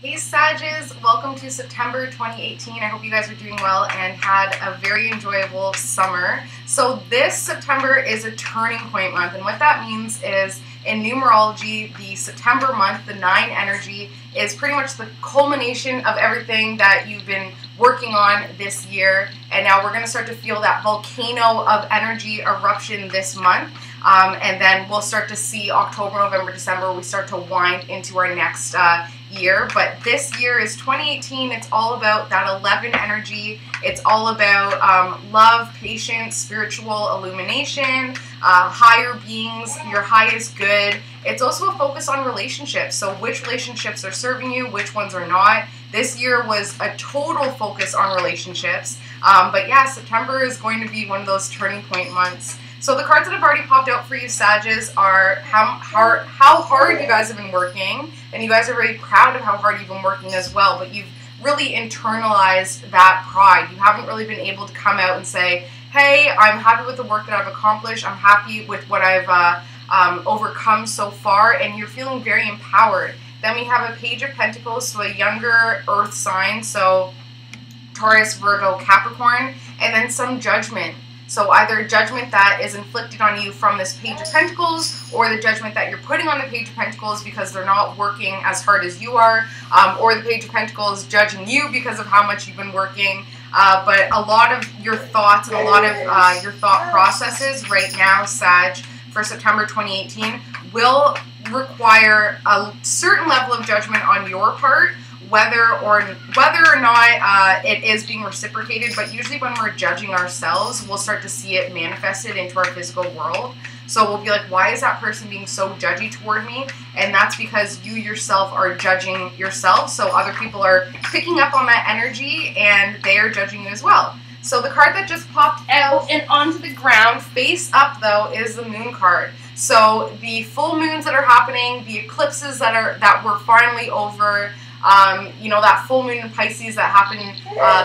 Hey Sages, welcome to September 2018. I hope you guys are doing well and had a very enjoyable summer. So this September is a turning point month, and what that means is in numerology, the September month, the 9 energy, is pretty much the culmination of everything that you've been working on this year, and now we're going to start to feel that volcano of energy eruption this month. And then we'll start to see October, November, December, we start to wind into our next year. But this year is 2018. It's all about that 11 energy. It's all about love, patience, spiritual illumination, higher beings, your highest good. It's also a focus on relationships. So which relationships are serving you, which ones are not. This year was a total focus on relationships. But yeah, September is going to be one of those turning point months. So the cards that have already popped out for you, Sages, are how hard you guys have been working, and you guys are very proud of how hard you've been working as well, but you've really internalized that pride. You haven't really been able to come out and say, hey, I'm happy with the work that I've accomplished, I'm happy with what I've overcome so far, and you're feeling very empowered. Then we have a Page of Pentacles, so a younger earth sign, so Taurus, Virgo, Capricorn, and then some judgment. So either judgment that is inflicted on you from this Page of Pentacles, or the judgment that you're putting on the Page of Pentacles because they're not working as hard as you are, or the Page of Pentacles judging you because of how much you've been working. But a lot of your thoughts and a lot of your thought processes right now, Sag, for September 2018 will require a certain level of judgment on your part, whether or not it is being reciprocated. But usually when we're judging ourselves, we'll start to see it manifested into our physical world. So we'll be like, why is that person being so judgy toward me? And that's because you yourself are judging yourself. So other people are picking up on that energy and they are judging you as well. So the card that just popped out and onto the ground, face up though, is the Moon card. So the full moons that are happening, the eclipses that were finally over, you know, that full moon in Pisces that happened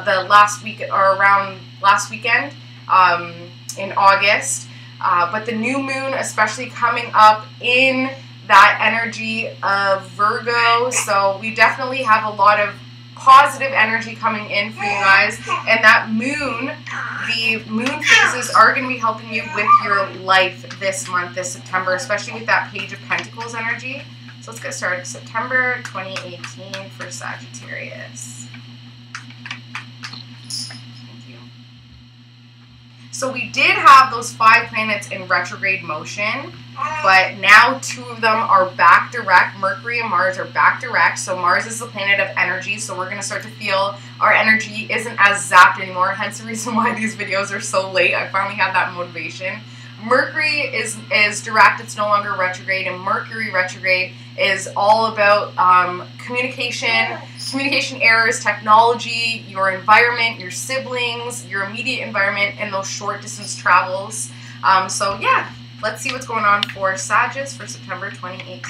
the last week or around last weekend in August. But the new moon especially coming up in that energy of Virgo. So we definitely have a lot of positive energy coming in for you guys. And that moon, the moon phases are going to be helping you with your life this month, this September, especially with that Page of Pentacles energy. So let's get started. September 2018 for Sagittarius. Thank you. So we did have those 5 planets in retrograde motion, but now 2 of them are back direct. Mercury and Mars are back direct. So Mars is the planet of energy, so we're going to start to feel our energy isn't as zapped anymore, hence the reason why these videos are so late. I finally have that motivation. Mercury is direct, it's no longer retrograde, and Mercury retrograde is all about communication errors, technology, your environment, your siblings, your immediate environment, and those short distance travels. So yeah, let's see what's going on for Sagittarius for September 2018.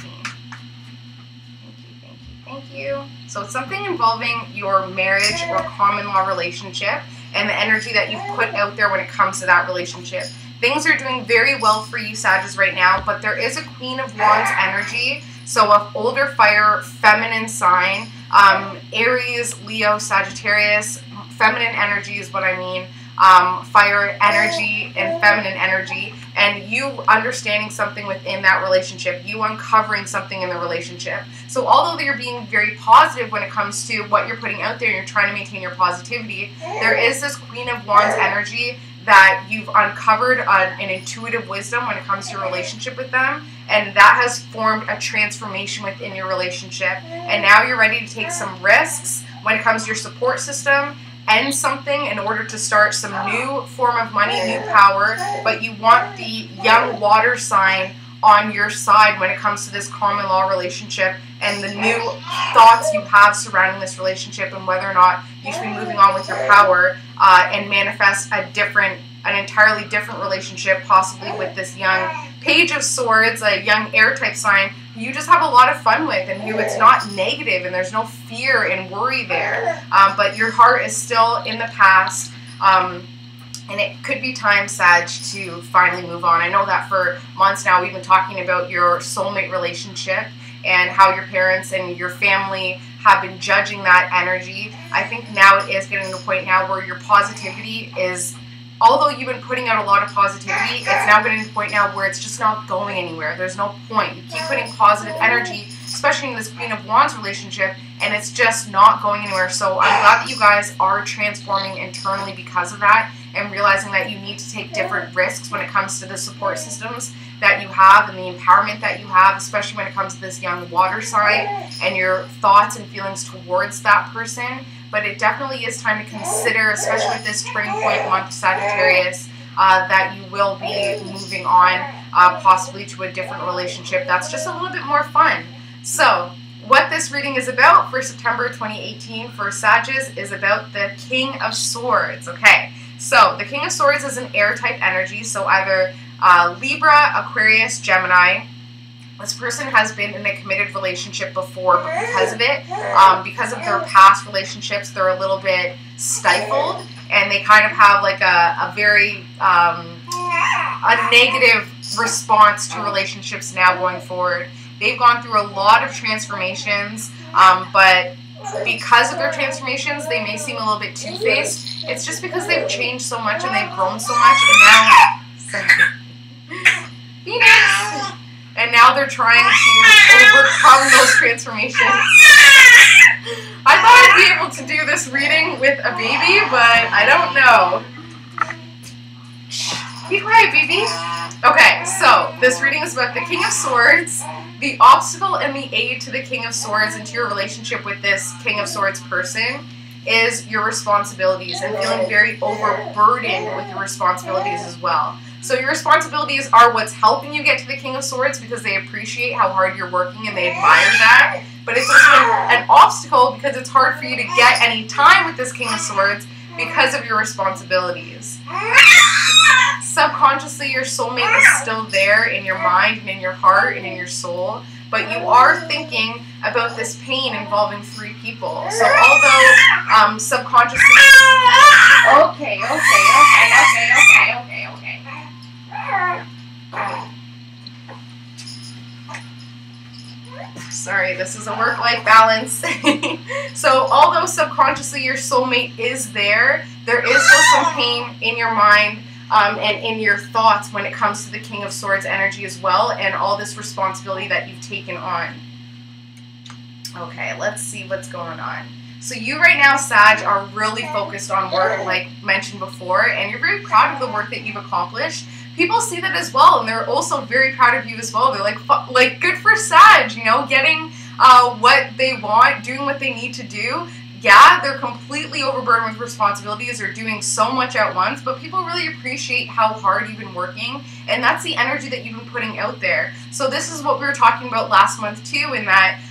Thank you. So it's something involving your marriage or common law relationship and the energy that you've put out there when it comes to that relationship. Things are doing very well for you, Sagittarius, right now, but there is a Queen of Wands energy, so an older fire, feminine sign, Aries, Leo, Sagittarius, feminine energy is what I mean, fire energy and feminine energy, and you understanding something within that relationship, you uncovering something in the relationship. So although you're being very positive when it comes to what you're putting out there and you're trying to maintain your positivity, there is this Queen of Wands energy that you've uncovered an intuitive wisdom when it comes to your relationship with them, and that has formed a transformation within your relationship, and now you're ready to take some risks when it comes to your support system, end something in order to start some new form of money, new power, but you want the young water sign on your side when it comes to this common law relationship and the new thoughts you have surrounding this relationship and whether or not you should be moving on with your power and manifest an entirely different relationship, possibly with this young Page of Swords, a young air type sign who you just have a lot of fun with and who it's not negative and there's no fear and worry there, but your heart is still in the past. And it could be time, Sag, to finally move on. I know that for months now we've been talking about your soulmate relationship and how your parents and your family have been judging that energy. I think now it is getting to the point now where your positivity is, although you've been putting out a lot of positivity, it's now getting to the point now where it's just not going anywhere. There's no point. You keep putting positive energy, especially in this Queen of Wands relationship, and it's just not going anywhere. So I'm glad that you guys are transforming internally because of that, and realizing that you need to take different risks when it comes to the support systems that you have and the empowerment that you have, especially when it comes to this young water sign and your thoughts and feelings towards that person. But it definitely is time to consider, especially with this turning point month, Sagittarius, that you will be moving on possibly to a different relationship that's just a little bit more fun. So what this reading is about for September 2018 for Sagittarius is about the King of Swords. Okay, so the King of Swords is an air type energy, so either Libra, Aquarius, Gemini. This person has been in a committed relationship before, but because of it, because of their past relationships, they're a little bit stifled, and they kind of have like a very a negative response to relationships now going forward. They've gone through a lot of transformations, but because of their transformations, they may seem a little bit two-faced. It's just because they've changed so much and they've grown so much, and now Phoenix! And now they're trying to overcome those transformations. I thought I'd be able to do this reading with a baby, but I don't know. Be quiet, baby. Okay, so this reading is about the King of Swords. The obstacle and the aid to the King of Swords into your relationship with this King of Swords person is your responsibilities and feeling very overburdened with your responsibilities as well. So your responsibilities are what's helping you get to the King of Swords because they appreciate how hard you're working and they admire that. But it's also an obstacle because it's hard for you to get any time with this King of Swords because of your responsibilities. Subconsciously, your soulmate is still there in your mind and in your heart and in your soul, but you are thinking about this pain involving 3 people. So although subconsciously... Okay. Sorry, this is a work-life balance. So although subconsciously your soulmate is there, there is still some pain in your mind and in your thoughts when it comes to the King of Swords energy as well, and all this responsibility that you've taken on. Okay, let's see what's going on. So you right now, Sag, are really focused on work, like mentioned before, and you're very proud of the work that you've accomplished. People see that as well, and they're also very proud of you as well. They're like good for Sag, you know, getting what they want, doing what they need to do. Yeah, they're completely overburdened with responsibilities. They're doing so much at once, but people really appreciate how hard you've been working, and that's the energy that you've been putting out there. So this is what we were talking about last month too, in that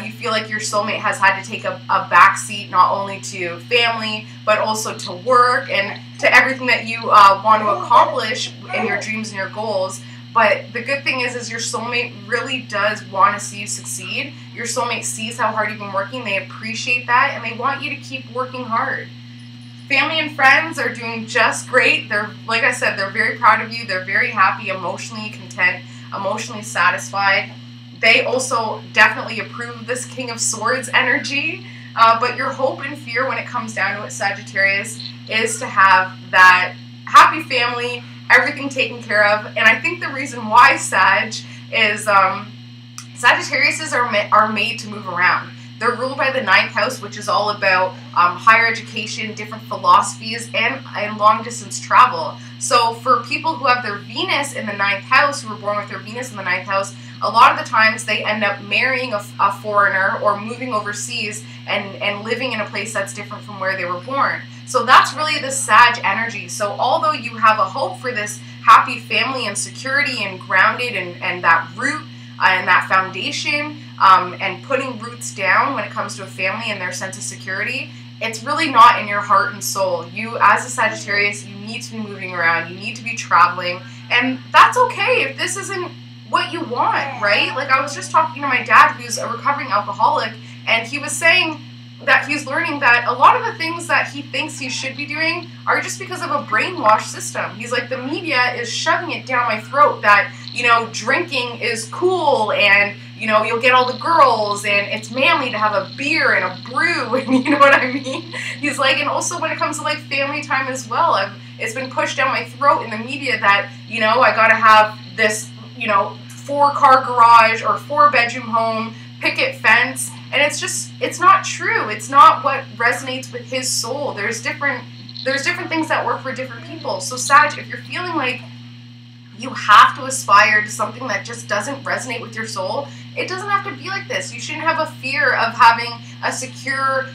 you feel like your soulmate has had to take a backseat not only to family, but also to work and to everything that you want to accomplish in your dreams and your goals. But the good thing is your soulmate really does want to see you succeed. Your soulmate sees how hard you've been working. They appreciate that, and they want you to keep working hard. Family and friends are doing just great. They're, like I said, they're very proud of you. They're very happy, emotionally content, emotionally satisfied. They also definitely approve of this King of Swords energy. But your hope and fear when it comes down to it, Sagittarius, is to have that happy family, everything taken care of. And I think the reason why, Sag, is Sagittariuses are made to move around. They're ruled by the 9th house, which is all about higher education, different philosophies, and long-distance travel. So for people who have their Venus in the 9th house, who were born with their Venus in the 9th house, a lot of the times they end up marrying a foreigner or moving overseas and living in a place that's different from where they were born. So that's really the Sag energy. So although you have a hope for this happy family and security and grounded and that root and that foundation and putting roots down when it comes to a family and their sense of security, it's really not in your heart and soul. You, as a Sagittarius, you need to be moving around. You need to be traveling. And that's okay if this isn't what you want, right? Like I was just talking to my dad, who's a recovering alcoholic, and he was saying that he's learning that a lot of the things that he thinks he should be doing are just because of a brainwash system. He's like, the media is shoving it down my throat that, you know, drinking is cool and, you know, you'll get all the girls, and it's manly to have a beer and a brew, and you know what I mean? He's like, and also when it comes to like family time as well, it's been pushed down my throat in the media that, you know, I gotta have this, you know, 4-car garage or 4-bedroom home, picket fence, and it's just, it's not true. It's not what resonates with his soul. There's different things that work for different people. So Sag, if you're feeling like you have to aspire to something that just doesn't resonate with your soul, it doesn't have to be like this. You shouldn't have a fear of having a secure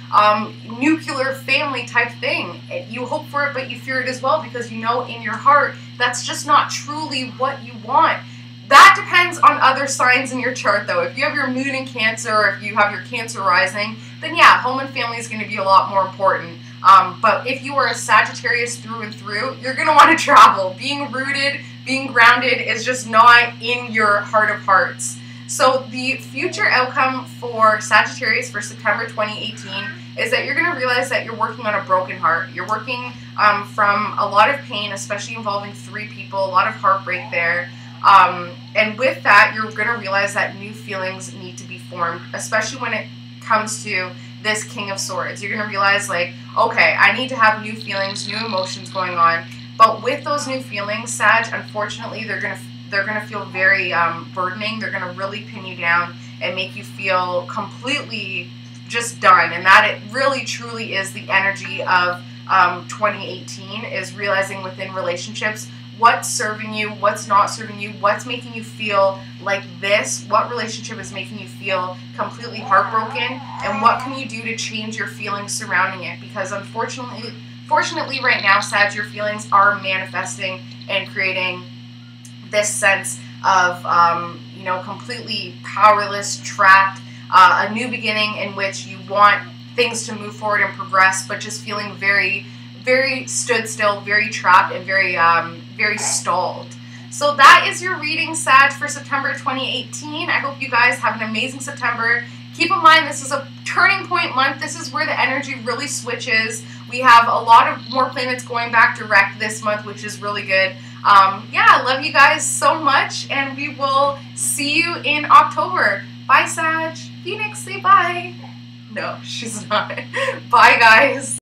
nuclear family type thing. You hope for it, but you fear it as well, because you know in your heart that's just not truly what you want. That depends on other signs in your chart, though. If you have your moon in Cancer, or if you have your Cancer rising, then yeah, home and family is going to be a lot more important. But if you are a Sagittarius through and through, you're going to want to travel. Being rooted, being grounded is just not in your heart of hearts. So the future outcome for Sagittarius for September 2018 is that you're going to realize that you're working on a broken heart. You're working from a lot of pain, especially involving 3 people, a lot of heartbreak there. And with that, you're going to realize that new feelings need to be formed, especially when it comes to this King of Swords. You're going to realize, like, okay, I need to have new feelings, new emotions going on. But with those new feelings, Sag, unfortunately, they're going to feel very burdening. They're going to really pin you down and make you feel completely just done. And that it really, truly is the energy of 2018, is realizing within relationships what's serving you, what's not serving you, what's making you feel like this, what relationship is making you feel completely heartbroken, and what can you do to change your feelings surrounding it. Because fortunately right now, Sag, your feelings are manifesting and creating this sense of, you know, completely powerless, trapped, a new beginning in which you want things to move forward and progress, but just feeling very, very stood still, very trapped, and very, very stalled. So that is your reading, Sag, for September 2018. I hope you guys have an amazing September. Keep in mind, this is a turning point month. This is where the energy really switches. We have a lot of more planets going back direct this month, which is really good. Yeah, I love you guys so much, and we will see you in October. Bye, Sag. Phoenix, say bye. No, she's not. Bye, guys.